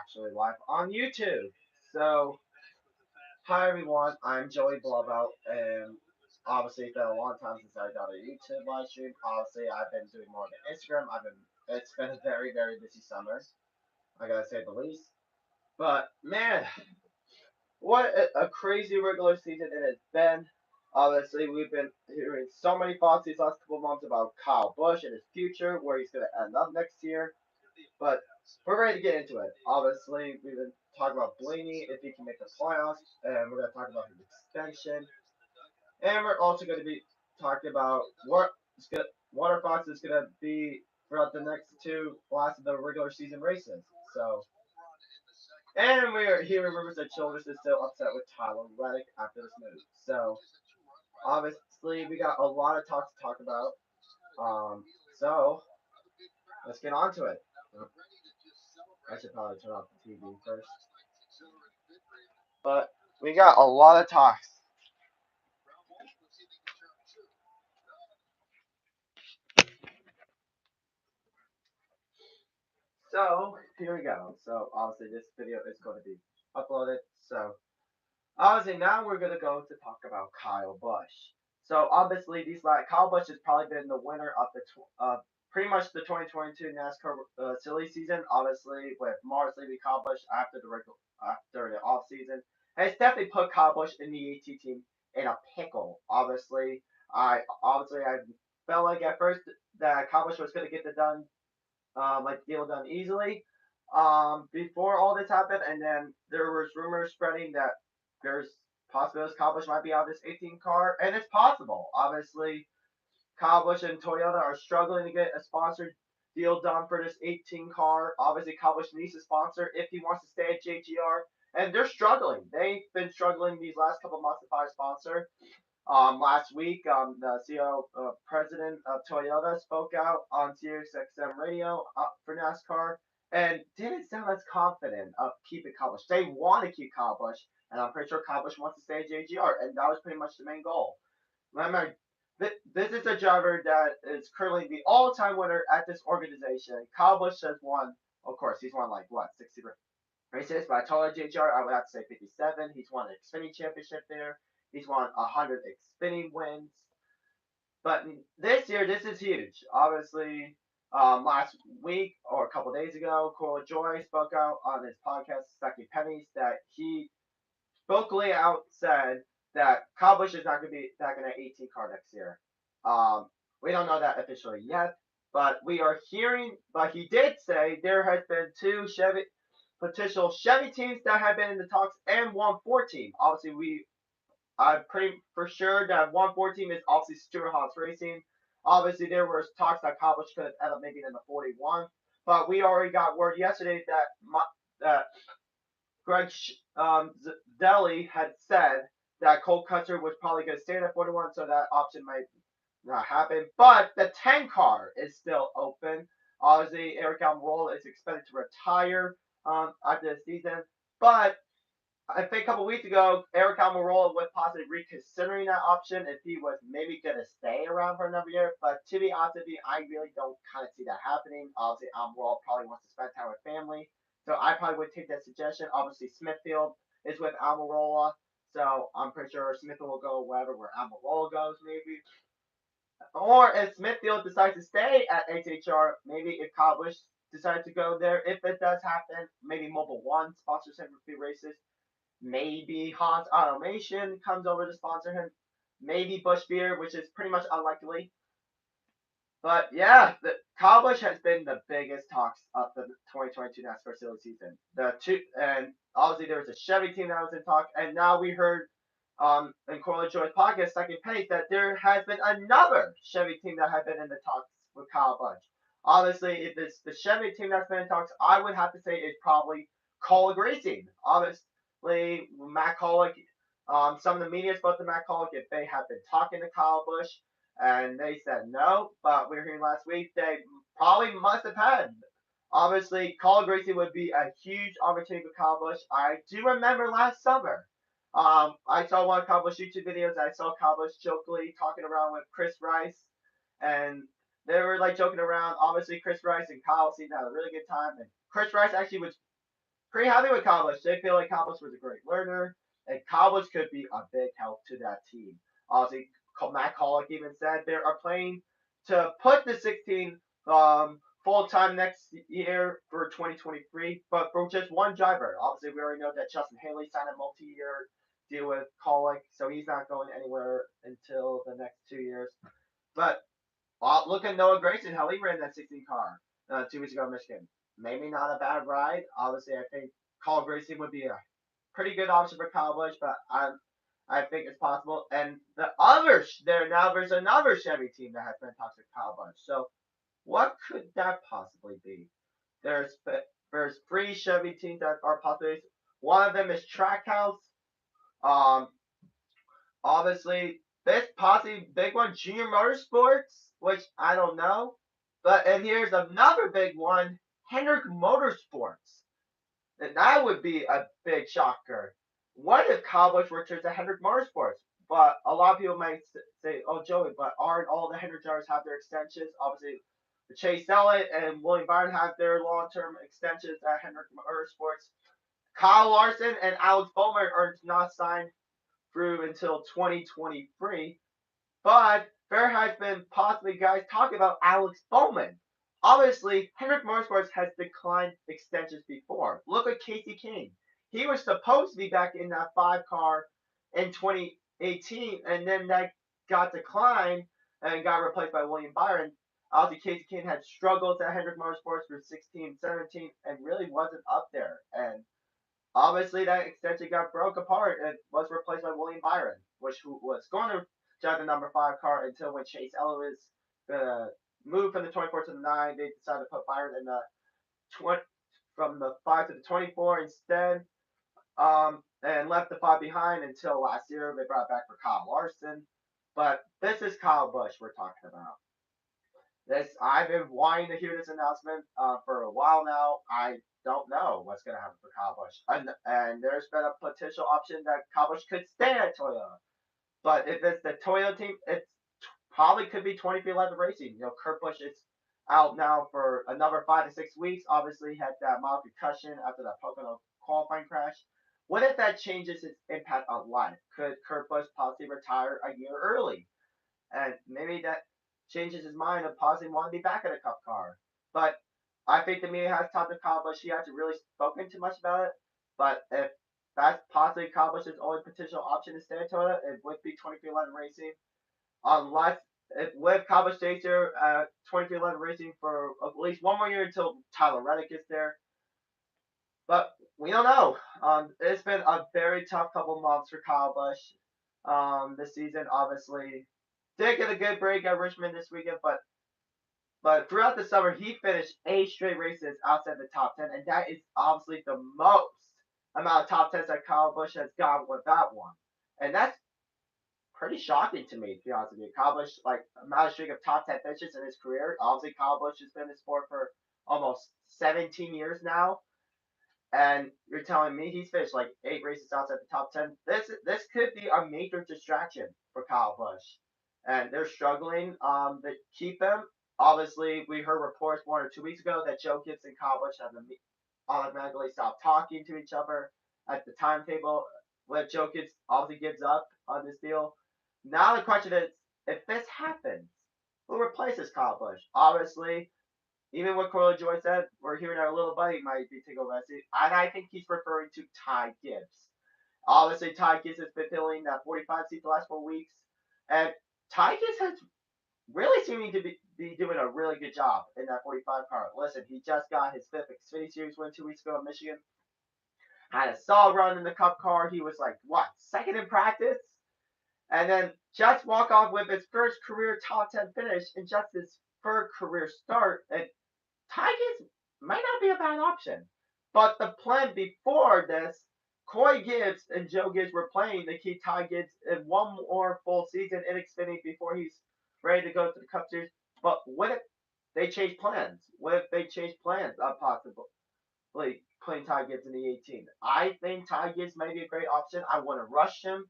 actually live on YouTube. So, hi everyone, I'm Joey Blowout, and obviously it's been a long time since I done a YouTube live stream. Obviously, I've been doing more on the Instagram. It's been a very busy summer. I gotta say the least. But man, what a crazy regular season it has been. Obviously, we've been hearing so many thoughts these last couple months about Kyle Busch and his future, where he's gonna end up next year. But we're ready to get into it. Obviously, we've been talking about Blaney if he can make the playoffs, and we're going to talk about his extension, and we're also going to be talking about what our thoughts is going to be throughout the next two last of the regular season races. So, and we are hearing rumors that Childress is still upset with Tyler Reddick after this move. So, obviously, we got a lot of talk to talk about. So let's get on to it. I should probably turn off the TV first. But we got a lot of talks. So here we go. So obviously this video is going to be uploaded. So obviously now we're going to go to talk about Kyle Busch. So obviously Kyle Busch has probably been the winner of the pretty much the 2022 NASCAR silly season. Obviously with Mars leaving Kyle Busch after the off season, has definitely put Kyle Busch in the AT team in a pickle. I felt like at first that Kyle Busch was going to get the deal done easily. Before all this happened, and then there was rumors spreading that there's possibilities Kyle Busch might be out of this 18 car, and it's possible. Obviously, Kyle Busch and Toyota are struggling to get a sponsored deal done for this 18 car. Obviously, Kyle Busch needs a sponsor if he wants to stay at JGR, and they're struggling. They've been struggling these last couple months to find a sponsor. Last week, the CEO, president of Toyota spoke out on Sirius XM radio for NASCAR and didn't sound as confident of keeping Kyle Busch. They want to keep Kyle Busch, and I'm pretty sure Kyle Busch wants to stay at JGR, and that was pretty much the main goal. Remember, this is a driver that is currently the all-time winner at this organization. Kyle Busch has won, of course, he's won like what 60 races, but I told JGR I would have to say 57. He's won an Xfinity championship there. He's won 100 Xfinity wins. But this year, this is huge. Obviously, last week or a couple days ago, Cora Joy spoke out on his podcast, Second Pennies, that he vocally out said that Kyle Busch is not going to be back in an 18 car next year. We don't know that officially yet, but we are hearing. But he did say there has been two potential Chevy teams that have been in the talks and one Ford team. Obviously, I'm pretty for sure that one Ford team is obviously Stewart Haas Racing. Obviously, there were talks that Kyle Busch could end up making in the 41, but we already got word yesterday that Greg Deli had said that Cole Custer was probably going to stay in the 41, so that option might not happen. But the 10 car is still open. Obviously, Eric Almirola is expected to retire after the season, but I think a couple weeks ago, Eric Almirola was possibly reconsidering that option if he was maybe going to stay around for another year. But to be honest with you, I really don't kind of see that happening. Obviously, Almirola probably wants to spend time with family. So I probably would take that suggestion. Obviously, Smithfield is with Almirola. So I'm pretty sure Smithfield will go where Almirola goes, maybe. Or if Smithfield decides to stay at HHR, maybe if Kyle Busch decides to go there, if it does happen, maybe Mobile One sponsors him for few races. Maybe Hans Automation comes over to sponsor him. Maybe Busch Beer, which is pretty much unlikely. But yeah, Kyle Busch has been the biggest talks of the 2022 NASCAR silly season. The two, and obviously there was a Chevy team that was in talk, and now we heard in Corley Joy's podcast, Second Pace, that there has been another Chevy team that had been in the talks with Kyle Busch. Obviously, if it's the Chevy team that's been in talks, I would have to say it's probably Kaulig Racing. Obviously, Matt Kaulig, some of the media spoke to Matt Kaulig if they have been talking to Kyle Busch, and they said no. But we were hearing last week they probably must have had. Obviously, Kaulig Racing would be a huge opportunity for Kyle Busch. I do remember last summer. I saw one of Kyle Busch YouTube videos. I saw Kyle Busch jokingly talking around with Chris Rice, and they were like joking around. Obviously, Chris Rice and Kyle seemed to have a really good time, and Chris Rice actually was pretty happy with Kyle Busch. They feel like Kyle Busch was a great learner, and Kyle Busch could be a big help to that team. Obviously, Matt Collick even said they are playing to put the 16 full time next year for 2023, but for just one driver. Obviously, we already know that Justin Haley signed a multi-year deal with Collick, so he's not going anywhere until the next 2 years. But look at Noah Grayson, how he ran that 16 car 2 weeks ago in Michigan. Maybe not a bad ride. Obviously, I think Kyle Grayson would be a pretty good option for Kyle Busch, but I think it's possible. And there's another Chevy team that has been toxic Kyle Busch. So what could that possibly be? There's there's three Chevy teams that are possibilities. One of them is Trackhouse. Um, Obviously, this possibly big one, Junior Motorsports, which I don't know. And here's another big one, Hendrick Motorsports. And that would be a big shocker. What if Kyle Busch returns to Hendrick Motorsports? But a lot of people might say, "Oh, Joey, but aren't all the Hendrick drivers have their extensions? Obviously, Chase Elliott and William Byron have their long-term extensions at Hendrick Motorsports. Kyle Larson and Alex Bowman are not signed through until 2023. But there has been possibly guys talking about Alex Bowman. Obviously, Hendrick Motorsports has declined extensions before. Look at Casey King. He was supposed to be back in that 5 car in 2018, and then that got declined and got replaced by William Byron. Obviously, Casey King had struggles at Hendrick Motorsports for 16, 17, and really wasn't up there. And obviously, that extension got broke apart and was replaced by William Byron, which was going to drive the number 5 car until when Chase Elliott was gonna move from the 24 to the 9, they decided to put Byron in the 20 from the 5 to the 24 instead, and left the 5 behind until last year they brought it back for Kyle Larson. But this is Kyle Busch we're talking about. This I've been wanting to hear this announcement for a while now. I don't know what's going to happen for Kyle Busch, and there's been a potential option that Kyle Busch could stay at Toyota. But if it's the Toyota team, it probably could be 2311 Racing. Kurt Busch is out now for another 5 to 6 weeks. Obviously, had that mild concussion after that Pocono qualifying crash. What if that changes his impact on life? Could Kurt Busch possibly retire a year early? And maybe that changes his mind of possibly want to be back in a Cup car. But I think the media has talked to Kyle Busch. He hasn't really spoken too much about it. But if that's possibly Kyle Busch's only potential option to stay at Toyota, it would be 2311 Racing. Unless if with Kyle Busch stays here at 2311 Racing for at least one more year until Tyler Reddick gets there. But we don't know. It's been a very tough couple months for Kyle Busch this season. Obviously, did get a good break at Richmond this weekend, but throughout the summer he finished 8 straight races outside the top 10, and that is obviously the most amount of top 10s that Kyle Busch has gone without one, and that's pretty shocking to me, to be honest with you. Kyle Busch, like, amount of streak of top 10 finishes in his career. Obviously, Kyle Busch has been in the sport for almost 17 years now, and you're telling me he's finished like 8 races outside the top 10. This could be a major distraction for Kyle Busch, and they're struggling to keep him. Obviously, we heard reports 1 or 2 weeks ago that Joe Gibbs and Kyle Busch have automatically stopped talking to each other at the timetable. When Joe Gibbs obviously gives up on this deal. Now the question is, if this happens, who replaces Kyle Busch? Obviously, even what Corey Joy said, we're hearing our little buddy might be taking over that seat. And I think he's referring to Ty Gibbs. Obviously, Ty Gibbs has been filling that 45 seat the last 4 weeks. And Ty Gibbs has really seeming to be doing a really good job in that 45 car. Listen, he just got his 5th Xfinity Series win 2 weeks ago in Michigan. Had a solid run in the Cup car. He was like, what, second in practice? And then just walk off with his first career top 10 finish in just his third career start. And Ty Gibbs might not be a bad option. But the plan before this, Coy Gibbs and Joe Gibbs were playing to keep Ty Gibbs in one more full season in Xfinity before he's ready to go to the Cup Series. But what if they change plans? What if they change plans possibly playing Ty Gibbs in the 18? I think Ty Gibbs may be a great option. I want to rush him,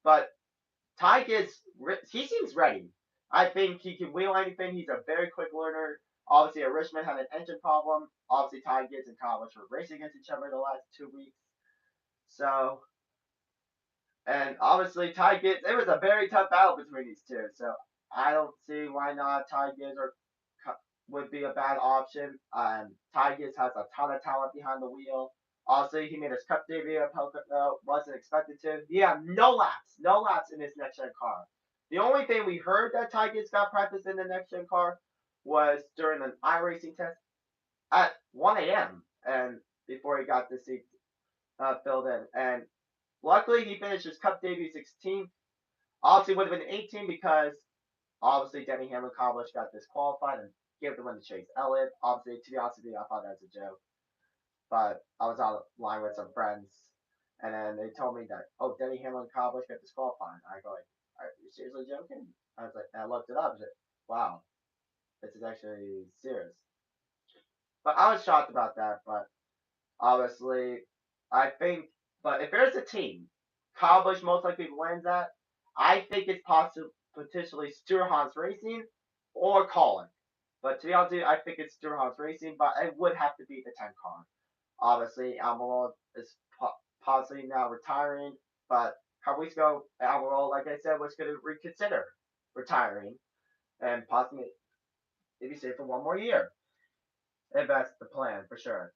but Ty Gibbs, he seems ready. I think he can wheel anything. He's a very quick learner. Obviously, Richmond had an engine problem. Obviously, Ty Gibbs and Kyle Busch were racing against each other the last 2 weeks. So, and obviously, Ty Gibbs, it was a very tough battle between these two. So, I don't see why not Ty Gibbs would be a bad option. Ty Gibbs has a ton of talent behind the wheel. Obviously, he made his Cup debut at Pocono. Wasn't expected to. He had no laps in his next gen car. The only thing we heard that Ty Gibbs got practice in the next gen car was during an iRacing test at 1 a.m. and before he got the seat filled in. And luckily, he finished his Cup debut 16th. Obviously, would have been 18 because obviously Denny Hamlin Cobblish got disqualified and gave the win to Chase Elliott. Obviously, to be honest with you, I thought that was a joke. But I was online with some friends, and then they told me that, oh, Denny Hamlin Cobblish got disqualified. And I go like, are you seriously joking? I was like, and I looked it up. I was like, wow, this is actually serious. But I was shocked about that. But obviously, I think, but if there's a team, Kyle Busch most likely wins that. I think it's possible potentially Stewart-Haas Racing or Colin. But to be honest with you, I think it's Stewart-Haas Racing, but it would have to be the 10 car. Obviously, Almirola is possibly now retiring, but a couple weeks ago, Almirola, like I said, was going to reconsider retiring and possibly maybe stay for one more year. If that's the plan, for sure.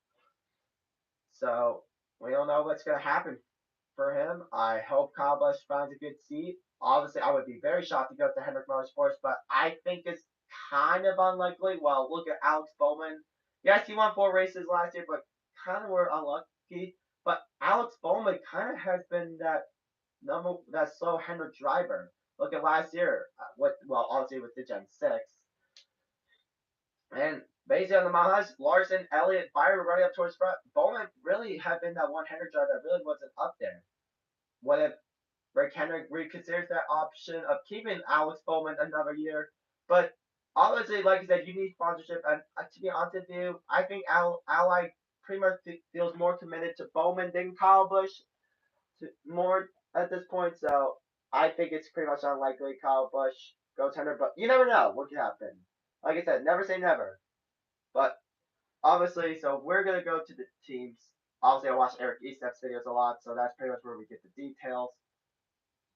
So we don't know what's going to happen for him. I hope Kyle Busch finds a good seat. Obviously, I would be very shocked to go to Hendrick Motorsports, but I think it's kind of unlikely. Well, look at Alex Bowman. Yes, he won 4 races last year, but kind of were unlucky. But Alex Bowman kind of has been that slow Hendrick driver. Look at last year. Obviously with the Gen 6. And based on the mileage, Larson, Elliott, Byron running up towards front, Bowman really had been that one Hendrick driver that really wasn't up there. What if Rick Hendrick reconsiders that option of keeping Alex Bowman another year? But obviously, like I said, you need sponsorship. And to be honest with you, I think Ally pretty much feels more committed to Bowman than Kyle Busch more at this point. So I think it's pretty much unlikely Kyle Busch goes Hendrick. But you never know what could happen. Like I said, never say never. But obviously, so we're gonna go to the teams. Obviously, I watch Eric Estep's videos a lot, so that's pretty much where we get the details.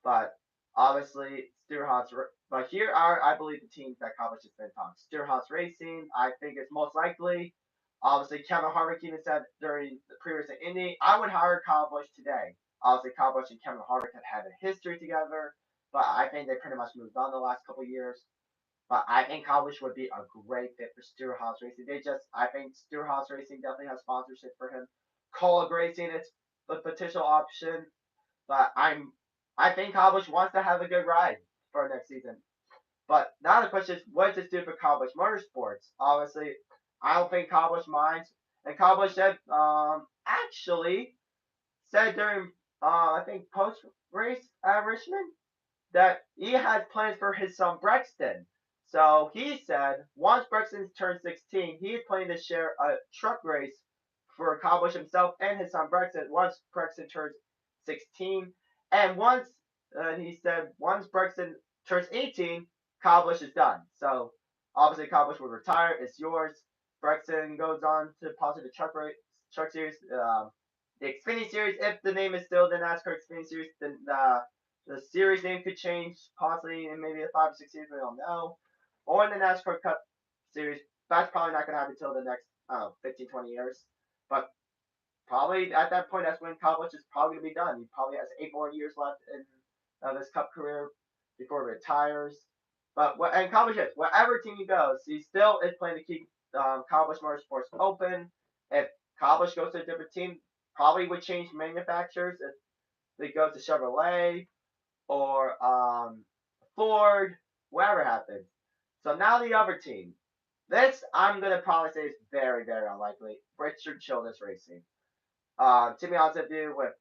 But obviously, Stewart-Haas. But here are, I believe, the teams that Kyle has been talking. Stewart-Haas Racing, I think it's most likely. Obviously, Kevin Harvick even said during the previous Indy, I would hire Kyle Busch today. Obviously, Kyle Busch and Kevin Harvick had a history together, but I think they pretty much moved on the last couple of years. But I think Kyle Busch would be a great fit for Stewart-Haas Racing. I think Stewart-Haas Racing definitely has sponsorship for him. Kaulig Racing, it's a potential option, but I think Kyle Busch wants to have a good ride for next season. But now the question is, what does this do for Kyle Busch Motorsports? Obviously, I don't think Kyle Busch minds. And Kyle Busch said, actually, said during, I think, post race at Richmond, that he has plans for his son Brexton. So he said once Brexton turns 16, he is planning to share a truck race for Kyle Busch himself and his son Brexton once Brexton turns 16. And he said once Brexton turns 18, Kyle Busch is done. So obviously Kyle Busch will retire. It's yours. Brexton goes on to possibly the truck series, the Xfinity series. If the name is still the NASCAR Xfinity series, then the series name could change possibly in maybe 5 or 6 years. We don't know. Or in the NASCAR Cup series. That's probably not going to happen until the next 15, 20 years. But probably at that point, that's when Kyle Busch is probably going to be done. He probably has 8 more years left in his Cup career before he retires. But and Kyle Busch is, wherever team he goes, he still is planning to keep Kyle Busch Motorsports open. If Kyle Busch goes to a different team, probably would change manufacturers. If they go to Chevrolet or Ford, whatever happens. So now the other team. This I'm gonna probably say is very, very unlikely. Richard Childress Racing. To be honest with you, with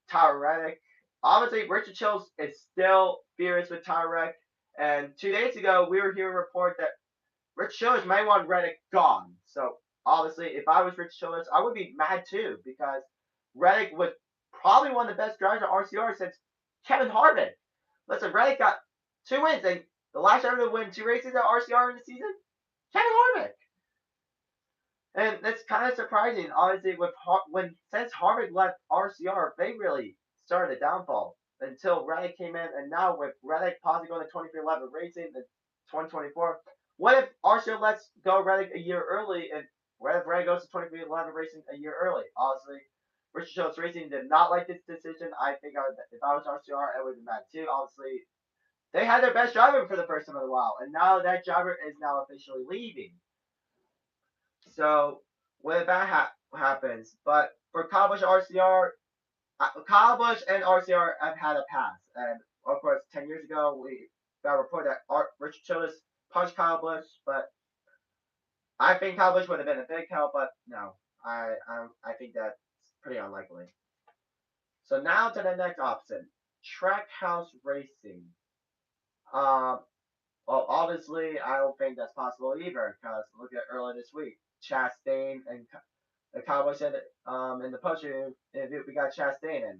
Tyler Reddick, obviously Richard Childress is still furious with Tyler Reddick. And 2 days ago, we were hearing a report that Rich Childress may want Reddick gone. So obviously, if I was Rich Childress, I would be mad too because Reddick was probably one of the best drivers at RCR since Kevin Harvick. Listen, Reddick got 2 wins, and the last driver to win 2 races at RCR in the season, Kevin Harvick. And it's kind of surprising, honestly, when since Harvick left RCR, they really started a downfall until Reddick came in, and now with Reddick possibly going to 2311 Racing in 2024, what if RCR lets go Reddick a year early, and what if Reddick goes to 2311 Racing a year early? Honestly, Richard Schultz Racing did not like this decision. I think if I was RCR, I would have been mad too. Obviously, they had their best driver for the first time in a while, and now that driver is now officially leaving. So when that happens, but for Kyle Busch RCR, Kyle Busch and RCR have had a pass, and of course, 10 years ago we got a report that Richard Childress punched Kyle Busch, but I think Kyle Busch would have been a big help, but no, I think that's pretty unlikely. So now to the next option, Trackhouse Racing. Um, well, obviously, I don't think that's possible either, because look at earlier this week, Chastain and the Cowboys said in the post interview we got Chastain, and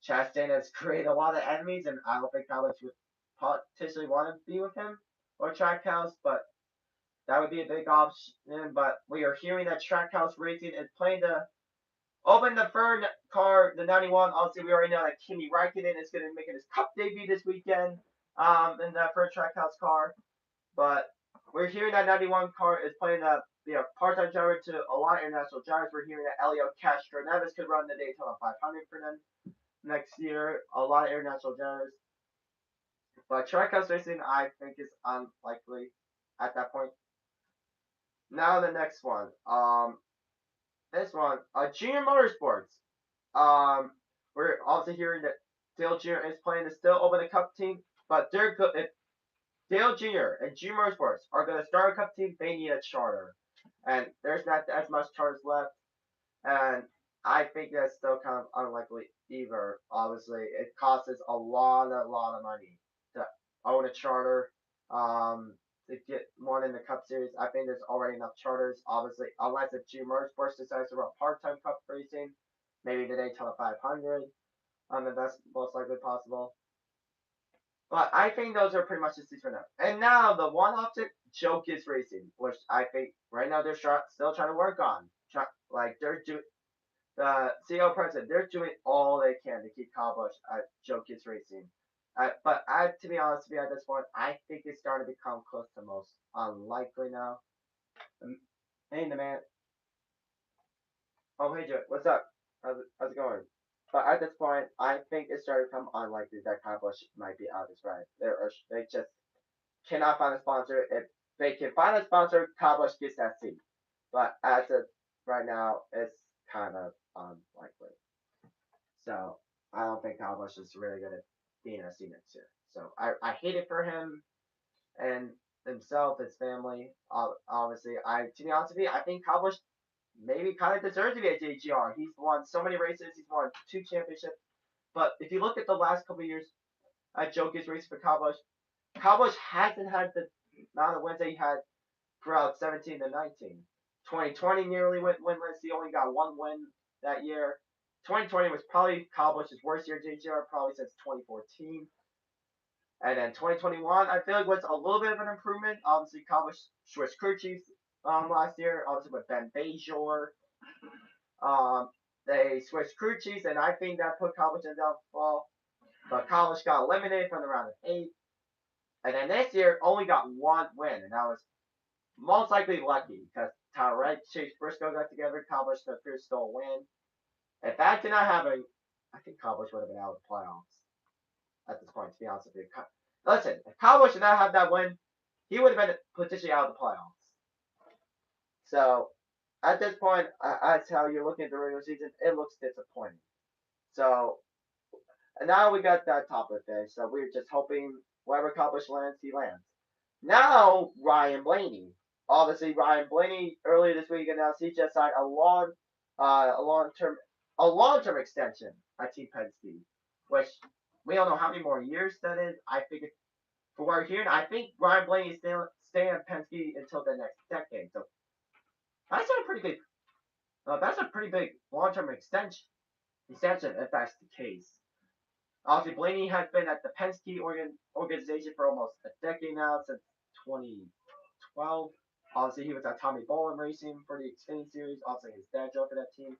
Chastain has created a lot of enemies, and I don't think Cowboys would potentially want to be with him or Trackhouse, but that would be a big option. But we are hearing that Trackhouse Racing is planning to open the third car, the 91. Obviously, we already know that Kimi Räikkönen is going to be making his Cup debut this weekend in that first Trackhouse car. But we're hearing that 91 car is planning to be a part-time driver to a lot of international drivers. We're hearing that Elio Castro Neves could run the Daytona 500 for them next year. A lot of international drivers. But Trackhouse Racing, I think, is unlikely at that point. Now the next one. This one, Junior Motorsports. Um, we're also hearing that Dale Jr. is planning to still open a Cup team, but they're good. If Dale Jr. and Junior Motorsports are going to start a Cup team, they need a charter, and there's not as much charters left, and I think that's still kind of unlikely either. Obviously, it costs us a lot of money to own a charter. To get one in the Cup Series, I think there's already enough charters. Obviously, unless if Junior Motorsports decides to run part-time Cup racing, maybe the Daytona 500. If that's most likely possible. But I think those are pretty much the seats for now. And now the one option, Joe Gibbs Racing, which I think right now they're still trying to work on. Like they're doing the CEO president, they're doing all they can to keep Kyle Busch at Joe Gibbs Racing. But to be honest with you, at this point, I think it's starting to become close to most unlikely now. Hey, the man. Oh, hey, Joe. What's up? How's it going? But at this point, I think it's starting to become unlikely that Kyle Busch might be out of this ride. They just cannot find a sponsor. If they can find a sponsor, Kyle Busch gets that seat. But as of right now, it's kind of unlikely. So I don't think Kyle Busch is really going to be in a seat next year. So I hate it for him and himself, his family. Obviously, to be honest with you, I think Kyle Busch maybe kind of deserves to be at JGR. He's won so many races. He's won 2 championships. But if you look at the last couple of years at Joe Gibbs racing for Kyle Busch hasn't had the amount of wins that he had throughout 17 to 19. 2020 nearly went winless. He only got one win that year. 2020 was probably Kyle Busch's worst year at JGR, probably since 2014. And then 2021, I feel like was a little bit of an improvement. Obviously, Kyle Busch switched crew chiefs last year, obviously with Ben Bajor. Um, they switched crew chiefs, and I think that put Kyle Busch in downfall. But Kyle Busch got eliminated from the round of 8. And then this year only got one win, and that was most likely lucky because Tyler Reddick, Chase Briscoe got together. Kyle Busch got through, stole a win. If that did not happen, I think Kyle Busch would have been out of the playoffs at this point, to be honest with you. Listen, if Kyle Busch did not have that win, he would have been potentially out of the playoffs. So at this point, that's how you're looking at the regular season. It looks disappointing. So and now we got that top of the finish. So we're just hoping wherever Kyle Busch lands, he lands. Now Ryan Blaney. Obviously, Ryan Blaney earlier this week announced he just signed a long term extension at Team Penske, which we don't know how many more years that is. I think for what we're hearing, I think Ryan Blaney is staying at Penske until the next decade. So that's a pretty big long term extension. Extension if that's the case. Obviously, Blaney has been at the Penske organization for almost a decade now, since 2012. Obviously, he was at Tommy Bolin Racing for the Xfinity Series. Obviously, his dad drove for that team.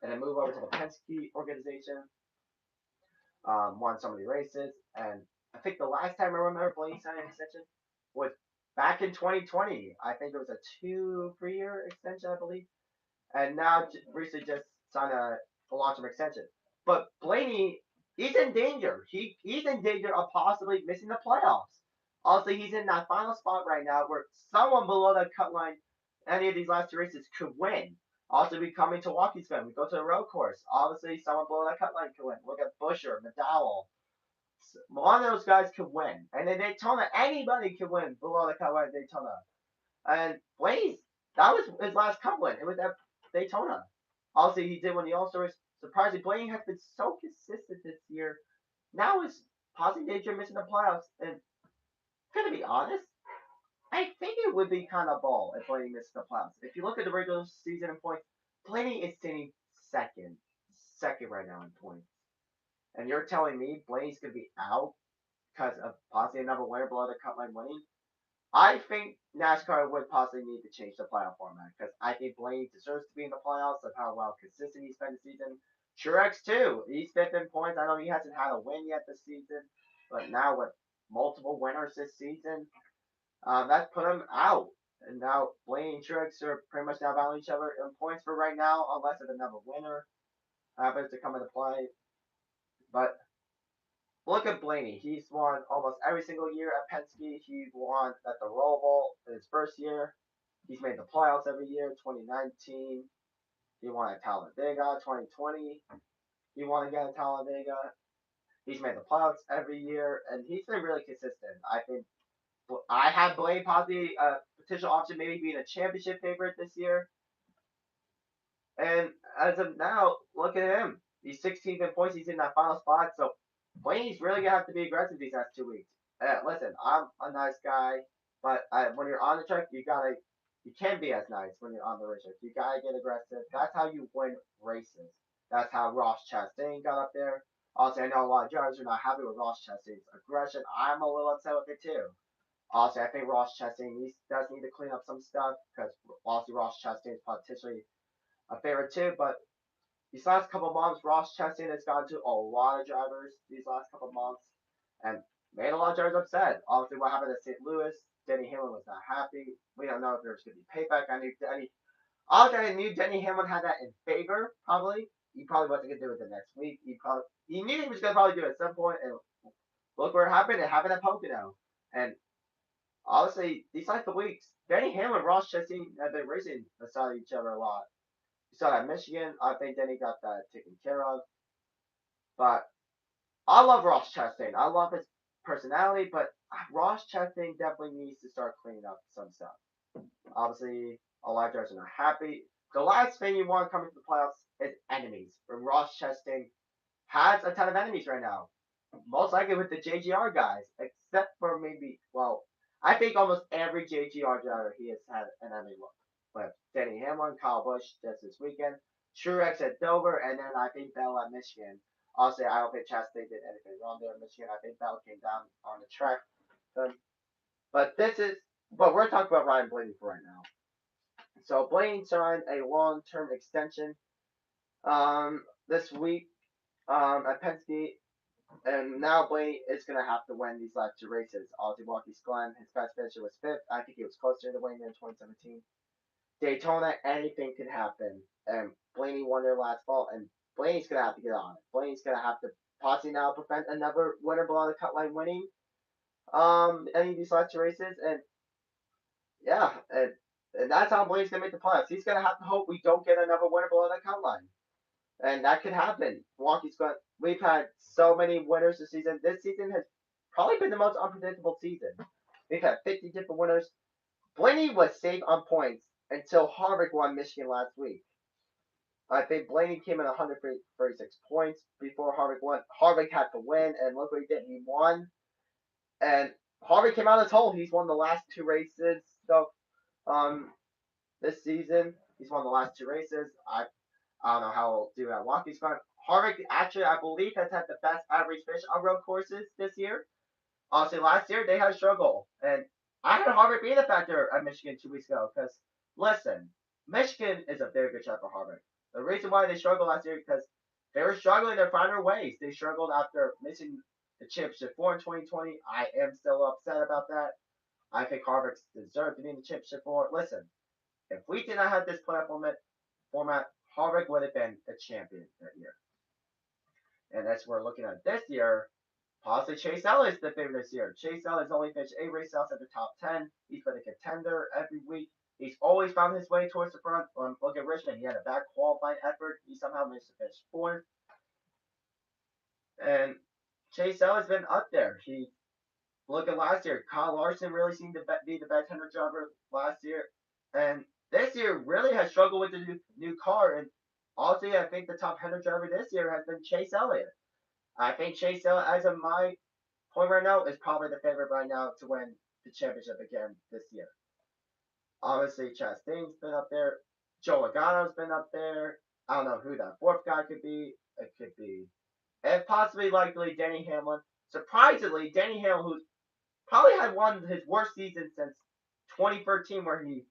And then move over to the Penske organization. Won so many races. And I think the last time I remember Blaney signed an extension was back in 2020. I think it was a 2 3 year extension, I believe. And now recently just signed a long-term extension. But Blaney, he's in danger. He's in danger of possibly missing the playoffs. Also, he's in that final spot right now where someone below the cut line, any of these last 2 races could win. Also, we come into Waukesha, we go to the road course. Obviously, someone below that cut line could win. Look at Busch or McDowell. One of those guys could win. And in Daytona, anybody could win below the cut line at Daytona. And Blaze, that was his last cup win. It was at Daytona. Also, he did win the All Stars. Surprisingly, Blaine has been so consistent this year. Now is positive danger missing the playoffs. And to be honest, I think it would be kind of ball if Blaney missed the playoffs. If you look at the regular season in points, Blaney is sitting second right now in points. And you're telling me Blaney's going to be out because of possibly another winner below the cut line winning? I think NASCAR would possibly need to change the playoff format because I think Blaney deserves to be in the playoffs of how well consistent he's been this season. Truex too. He's fifth in points. I know he hasn't had a win yet this season, but now with multiple winners this season, that's put him out. And now Blaney and Truex are pretty much now battling each other in points for right now, unless if another winner happens to come into play. But look at Blaney. He's won almost every single year at Penske. He won at the Roval in his first year. He's made the playoffs every year. 2019, he won at Talladega. 2020, he won again at Talladega. He's made the playoffs every year, and he's been really consistent. I think I have Blaney possibly a potential option, maybe being a championship favorite this year. And as of now, look at him. He's 16th in points. He's in that final spot. So Blaney's really gonna have to be aggressive these next 2 weeks. Listen, I'm a nice guy, but when you're on the track, you can't be as nice when you're on the racetrack. You gotta get aggressive. That's how you win races. That's how Ross Chastain got up there. Also, I know a lot of drivers are not happy with Ross Chastain's aggression. I'm a little upset with it too. Also, I think Ross Chastain does need to clean up some stuff because also Ross Chastain is potentially a favorite too. But these last couple of months, Ross Chastain has gone to a lot of drivers these last couple of months and made a lot of drivers upset. Obviously, what happened at St. Louis, Denny Hamlin was not happy. We don't know if there's going to be payback. I knew Denny Hamlin had that in favor, probably. He probably wasn't going to do it the next week. He knew he was going to probably do it at some point, and look where it happened. It happened at Pocono. And honestly, these last couple weeks, Denny Hamlin and Ross Chastain have been racing beside each other a lot. You saw that Michigan. I think Denny got that taken care of. But I love Ross Chastain. I love his personality, but Ross Chastain definitely needs to start cleaning up some stuff. Obviously, a lot of drivers are not happy. The last thing you want coming to the playoffs is enemies. And Ross Chastain has a ton of enemies right now. Most likely with the JGR guys, except for I think almost every JGR driver he has had an enemy with Denny Hamlin, Kyle Busch just this weekend, Truex at Dover, and then I think Bell at Michigan. Honestly, I don't think Chastain did anything wrong there in Michigan. I think Bell came down on the track. But we're talking about Ryan Blaney for right now. So Blaney signed a long-term extension this week at Penske. And now Blaney is going to have to win these last 2 races. Obviously, Waukesha Glen, his best finisher was 5th. I think he was closer to winning in 2017. Daytona, anything can happen. And Blaney won their last fall, and Blaney's going to have to get on it. Blaney's going to have to possibly now prevent another winner below the cut line winning any of these last 2 races. And yeah, and that's how Blaney's going to make the playoffs. He's going to have to hope we don't get another winner below the cut line. And that could happen. We've had so many winners this season. This season has probably been the most unpredictable season. We've had 50 different winners. Blaney was safe on points until Harvick won Michigan last week. I think Blaney came in 136 points before Harvick won. Harvick had to win, and look what he did. He won. And Harvick came out of his hole. He's won the last 2 races. So, this season, he's won the last 2 races. I don't know how he'll do at Waukesha. Harvick, actually, I believe, has had the best average finish on road courses this year. Honestly, last year, they had a struggle. And I had Harvick being a factor at Michigan 2 weeks ago because, listen, Michigan is a very good shot for Harvick. The reason why they struggled last year because they were struggling to find their ways. They struggled after missing the championship four in 2020. I am still upset about that. I think Harvick deserved to be in the championship four. Listen, if we did not have this playoff format, Harvick would have been the champion that year. And as we're looking at this year, possibly Chase Elliott is the favorite this year. Chase Elliott has only finished 8 race outs at the top 10. He's been a contender every week. He's always found his way towards the front. Look at Richmond. He had a bad qualifying effort. He somehow managed to finish fourth. And Chase Elliott's been up there. He look at last year. Kyle Larson really seemed to be the best Hendrick driver last year. And this year really has struggled with the new car. And also, I think the top Hendrick driver this year has been Chase Elliott. I think Chase Elliott, as of my point right now, is probably the favorite right now to win the championship again this year. Obviously, Chastain's been up there. Joe Logano's been up there. I don't know who that fourth guy could be. It could be, and possibly likely Denny Hamlin. Surprisingly, Denny Hamlin, who's probably had one of his worst seasons since 2013, where he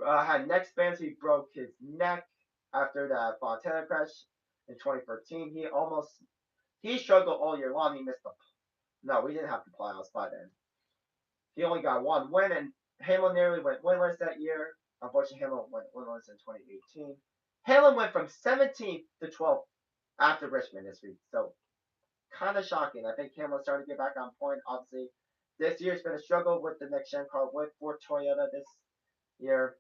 had neck spans. He broke his neck after that Fontana crash in 2013. He struggled all year long. He missed the no, we didn't have the playoffs by then. He only got one win, and Hamlin nearly went winless that year. Unfortunately, Hamlin went winless in 2018. Hamlin went from 17th to 12th after Richmond this week, so kind of shocking. I think Hamlin's starting to get back on point. Obviously, this year's been a struggle with the next gen car with for Toyota this year.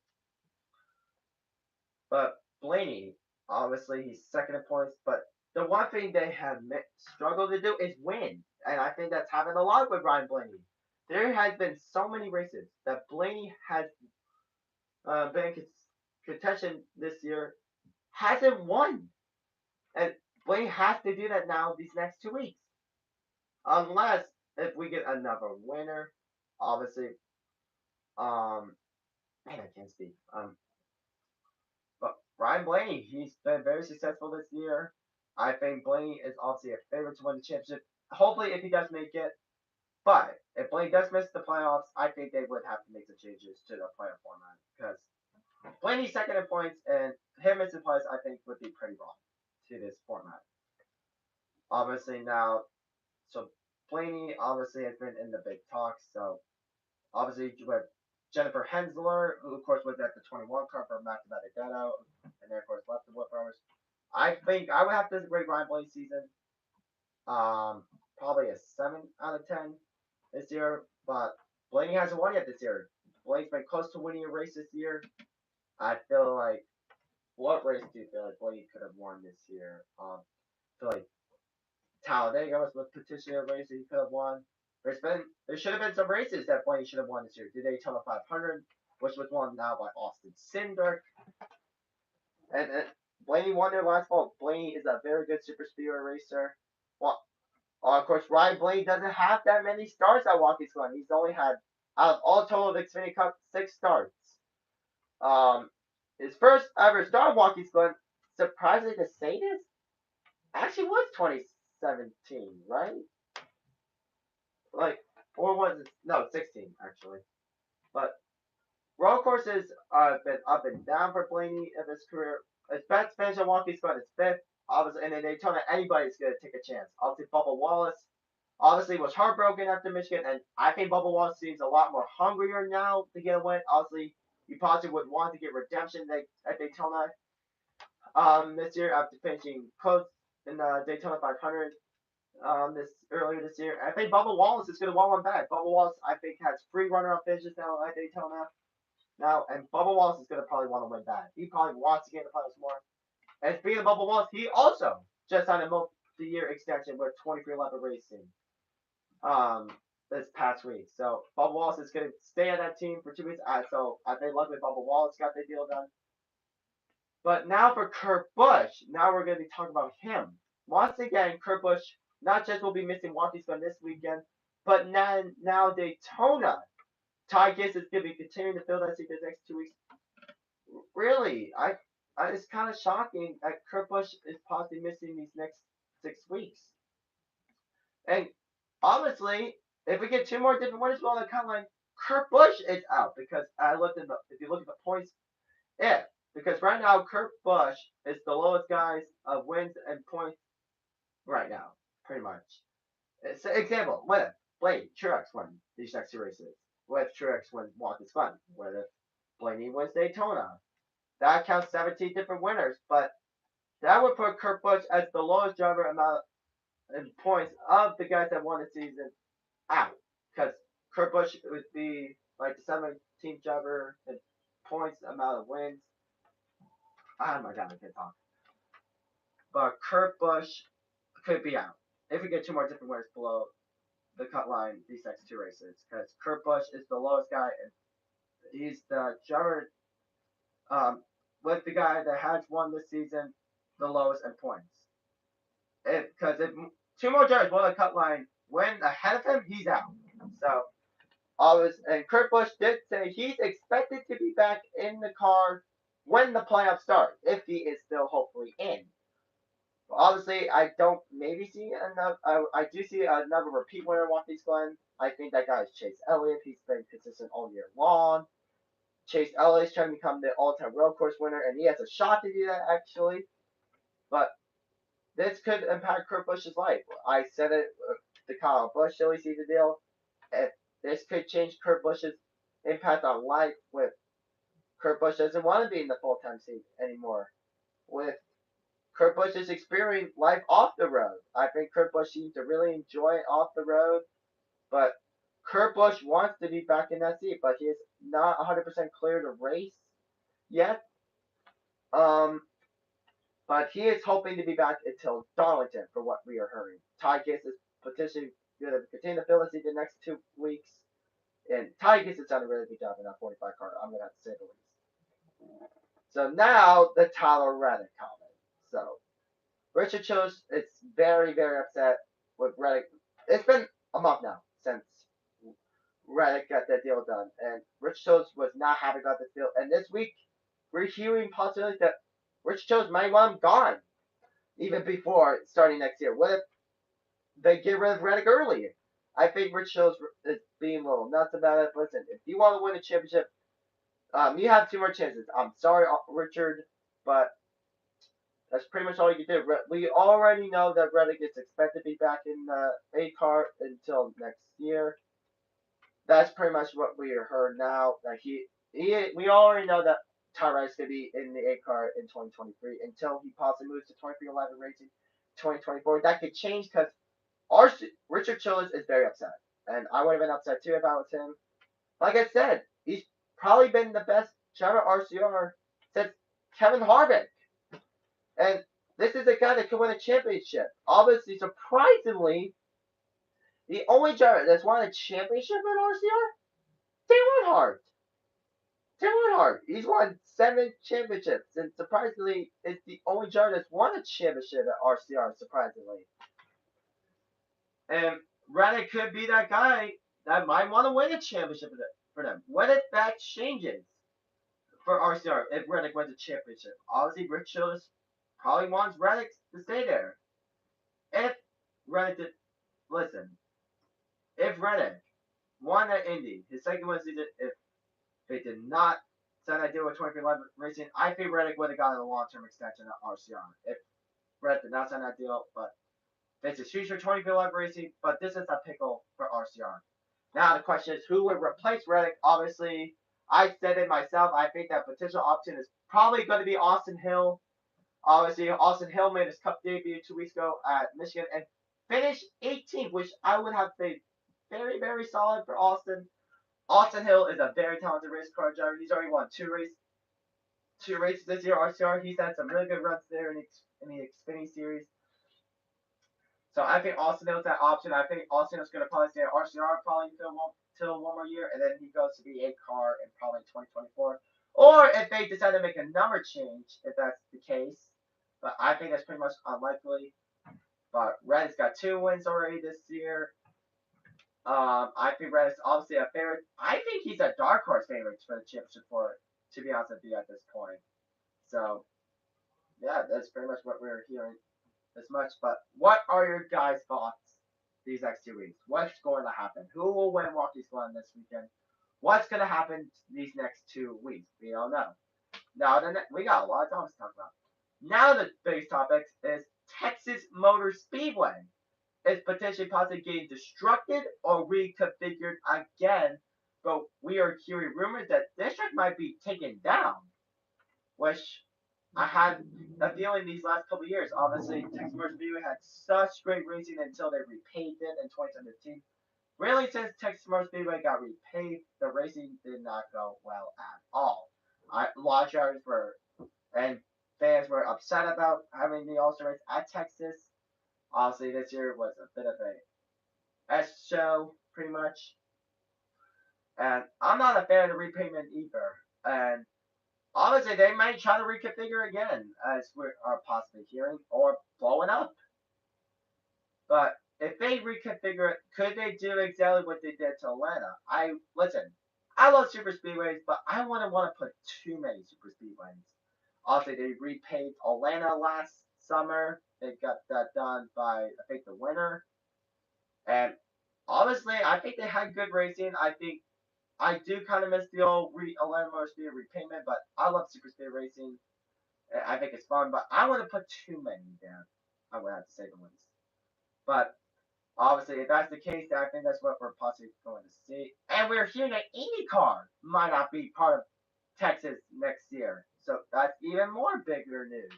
But Blaney, obviously, he's second in points. But the one thing they have struggled to do is win. And I think that's happened a lot with Ryan Blaney. There has been so many races that Blaney has been in contention this year, hasn't won. And Blaney has to do that now these next 2 weeks. Unless if we get another winner, obviously, man, I can't speak. But Ryan Blaney, he's been very successful this year. I think Blaney is obviously a favorite to win the championship. Hopefully, if he does make it. But if Blaney does miss the playoffs, I think they would have to make some changes to the playoff format because Blaney's second in points and him missing playoffs, I think, would be pretty wrong to this format. Obviously now, so Blaney obviously has been in the big talks. So obviously with Jennifer Hensler, who of course was at the 21 car for Matt Benedetto, and then of course left the Wood Brothers. I think I would have to rate Ryan Blaney season probably a 7 out of 10 this year. But Blaney hasn't won yet this year. Blaney's been close to winning a race this year. I feel like what race do you feel like Blaney could have won this year? I feel like Talladega was potentially a race that he could have won. There should have been some races that Blaney should have won this year. The Daytona 500, which was won now by Austin Cindric, and Blaney won there last fall. Blaney is a very good super speedway racer. Well, of course, Ryan Blaney doesn't have that many starts at Waukee Glen. He's only had out of all total of Xfinity Cup 6 starts. His first ever start at Waukee Glen, surprisingly to say this, actually was 2017, right? Like, or was it? No, 16 actually. But road courses have been up and down for Blaney in his career. His best finish at Waukee Glen is fifth. Obviously, and in Daytona, anybody's gonna take a chance. Obviously, Bubba Wallace obviously was heartbroken after Michigan, and I think Bubba Wallace seems a lot more hungrier now to get a win. Obviously, he possibly would want to get redemption at Daytona this year after finishing close in the Daytona 500 this earlier this year. I think Bubba Wallace is going to want one back. Bubba Wallace, I think, has free runner-up finishes now at Daytona now, and Bubba Wallace is going to probably want to win back. He probably wants to get in the playoffs more. And speaking of Bubba Wallace, he also just signed a multi-year extension with 2311 Racing this past week. So Bubba Wallace is going to stay at that team for 2 weeks. So I think luckily Bubba Wallace got the deal done. But now for Kurt Busch, now we're going to be talking about him. Once again, Kurt Busch not just will be missing Waukee Glen this weekend, but now Daytona. Ty Gibbs is going to be continuing to fill that seat the next 2 weeks. Really, it's kind of shocking that Kurt Busch is possibly missing these next 6 weeks. And honestly, if we get 2 more different winners, well, kind of like Kurt Busch is out because I looked at the if you look at the points, if because right now Kurt Busch is the lowest guys of wins and points right now, pretty much. It's an example. What if Blaney, Truex won these next two races? What if Truex wins Watkins Glen? What if Blaney wins Daytona? That counts 17 different winners, but that would put Kurt Busch as the lowest driver amount in points of the guys that won the season out. Because Kurt Busch would be like the 17th driver in points amount of wins. Oh my god, I can't talk. But Kurt Busch could be out if we get two more different winners below the cut line these next two races. Because Kurt Busch is the lowest guy, and he's the driver with the guy that has won this season the lowest in points. Because if two more drivers below the cut line win ahead of him, he's out. So always, and Kurt Busch did say he's expected to be back in the car when the playoffs start, if he is still hopefully in. Obviously, I don't maybe see another. I do see another repeat winner Watkins Glen. I think that guy is Chase Elliott. He's been consistent all year long. Chase Elliott's trying to become the all-time road course winner, and he has a shot to do that actually. But this could impact Kurt Busch's life. I said it. The Kyle Busch silly season deal. If this could change Kurt Busch's impact on life. With Kurt Busch doesn't want to be in the full-time seat anymore. With Kurt Busch is experiencing life off the road. I think Kurt Busch seems to really enjoy it off the road, but Kurt Busch wants to be back in that seat, but he is not 100% clear to race yet. Um, but he is hoping to be back until Darlington, for what we are hearing. Ty Gibbs is potentially going to continue to fill the seat the next 2 weeks, and Ty Gibbs has done a really good job in that 45 car. I'm going to have to say the least. So now the Tyler Reddick comment. So Richard Childress is very, very upset with Reddick. It's been a month now since Reddick got that deal done, and Rich Childress was not happy about this deal. And this week, we're hearing possibilities that Rich Childress might want him gone even before starting next year. What if they get rid of Reddick early? I think Rich Childress is being a little nuts about it. Listen, if you want to win a championship, you have two more chances. I'm sorry, Richard, but that's pretty much all you can do. We already know that Reddick is expected to be back in the A car until next year. That's pretty much what we heard now. That we already know that Tyrese going to be in the A car in 2023 until he possibly moves to 2311 Racing 2024. That could change because Richard Childress is very upset, and I would have been upset too if I was him. Like I said, he's probably been the best driver RCR since Kevin Harvick. And this is a guy that could win a championship. Obviously, surprisingly, the only driver that's won a championship in RCR, Dale Earnhardt. Dale Earnhardt. He's won 7 championships, and surprisingly, is the only driver that's won a championship at RCR. Surprisingly, and Reddick could be that guy that might want to win a championship for them. What if that changes for RCR if Reddick wins a championship? Obviously, Rich Childress probably wants Reddick to stay there. If Reddick did, listen, if Reddick won at Indy, his second win season, if they did not sign that deal with 2311 Racing, I think Reddick would have gotten a long-term extension at RCR. If Reddick did not sign that deal, but it's a huge for 2311 Racing, but this is a pickle for RCR. Now the question is, who would replace Reddick? Obviously, I said it myself. I think that potential option is probably going to be Austin Hill. Obviously, Austin Hill made his Cup debut 2 weeks ago at Michigan and finished 18th, which I would have to say very, very solid for Austin. Austin Hill is a very talented race car driver. He's already won two races this year. RCR. He's had some really good runs there in the Xfinity series. So I think Austin Hill's that option. I think Austin Hill's going to probably stay at RCR probably until one more year, and then he goes to be a car in probably 2024. Or if they decide to make a number change, if that's the case, but I think that's pretty much unlikely. But Reddick's got 2 wins already this year. I think Reddick's obviously a favorite. I think he's a dark horse favorite for the championship for, to be honest with you, at this point. So, yeah, that's pretty much what we're hearing as much. But what are your guys' thoughts these next 2 weeks? What's going to happen? Who will win Watkins Glen this weekend? what's gonna happen these next 2 weeks? We don't know. Now, we got a lot of topics to talk about. Now, the biggest topic is Texas Motor Speedway is potentially possibly getting destructed or reconfigured again, but we are hearing rumors that this track might be taken down, which I had a feeling these last couple of years. Obviously, Texas Motor Speedway had such great racing until they repaved it in 2017. Really, since Texas Motor Speedway got repaved, the racing did not go well at all. A lot of drivers were and fans were upset about having the All-Star race at Texas. Obviously, this year was a bit of a S show, pretty much. And I'm not a fan of the repayment either. And obviously, they may try to reconfigure again, as we are possibly hearing, or blow it up. But if they reconfigure it, could they do exactly what they did to Atlanta? Listen. I love super speedways, but I wouldn't want to put too many super speedways. Also, they repaved Atlanta last summer. They got that done by I think the winter. And honestly, I think they had good racing. I think I do kind of miss the old Atlanta Motor Speed repayment, but I love super speed racing. I think it's fun, but I wouldn't put too many down. I would have to say the least. But obviously, if that's the case, then I think that's what we're possibly going to see. And we're hearing that IndyCar might not be part of Texas next year. So that's even more bigger news.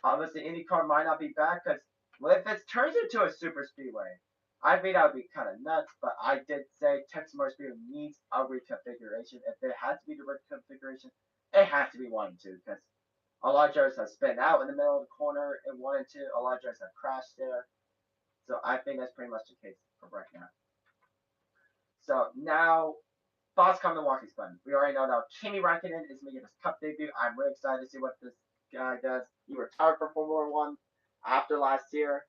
Obviously, IndyCar might not be back because if it turns into a super speedway, I think that would be kind of nuts. But I did say Texas Motor Speedway needs a reconfiguration. If there has to be the reconfiguration, it has to be 1 and 2 because a lot of drivers have spun out in the middle of the corner in 1 and 2. A lot of drivers have crashed there. So I think that's pretty much the case for right now. So now, thoughts come to Milwaukee's fun. We already know now Kimi Räikkönen is making his Cup debut. I'm really excited to see what this guy does. He retired from Formula One after last year.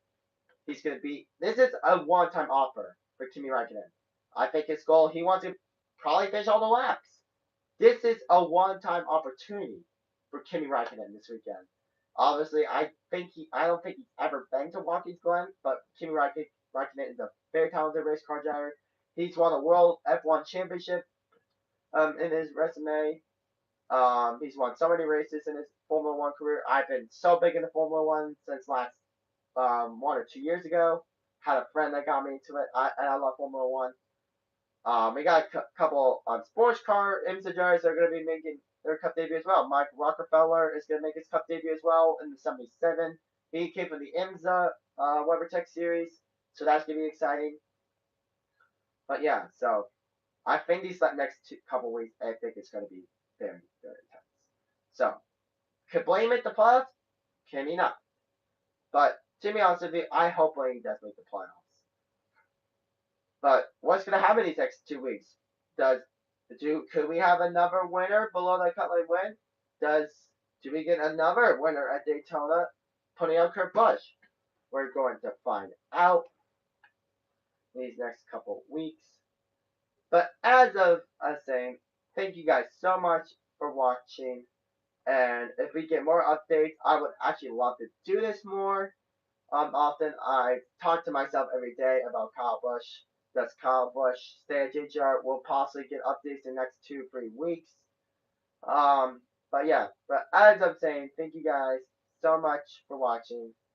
He's going to be. This is a one-time offer for Kimi Räikkönen. I think his goal. He wants to probably finish all the laps. This is a one-time opportunity for Kimi Räikkönen this weekend. Obviously, I don't think he's ever been to Watkins Glen, but Kimi Räikkönen is a very talented race car driver. He's won a World F1 Championship in his resume. He's won so many races in his Formula One career. I've been so big into Formula One since last 1 or 2 years ago. Had a friend that got me into it, and I love Formula One. We got a couple sports car IMSA drivers that are going to be making their Cup debut as well. Mike Rockefeller is going to make his Cup debut as well in the 77. He came from the IMSA WeberTech series, so that's going to be exciting. But yeah, so I think these next couple weeks, I think it's going to be very, very intense. So, could blame it the playoffs? Can he not? But to be honest with you, I hope Blaney does make the playoffs. But what's going to happen these next 2 weeks? Could we have another winner below that cut line win? Do we get another winner at Daytona putting out Kurt Busch? We're going to find out these next couple weeks. But as of us saying, thank you guys so much for watching. And if we get more updates, I would actually love to do this more. Often I talk to myself every day about Kyle Busch. Does Kyle Busch stay at JGR? We'll possibly get updates in the next 2-3 weeks. But yeah, but as I'm saying, thank you guys so much for watching.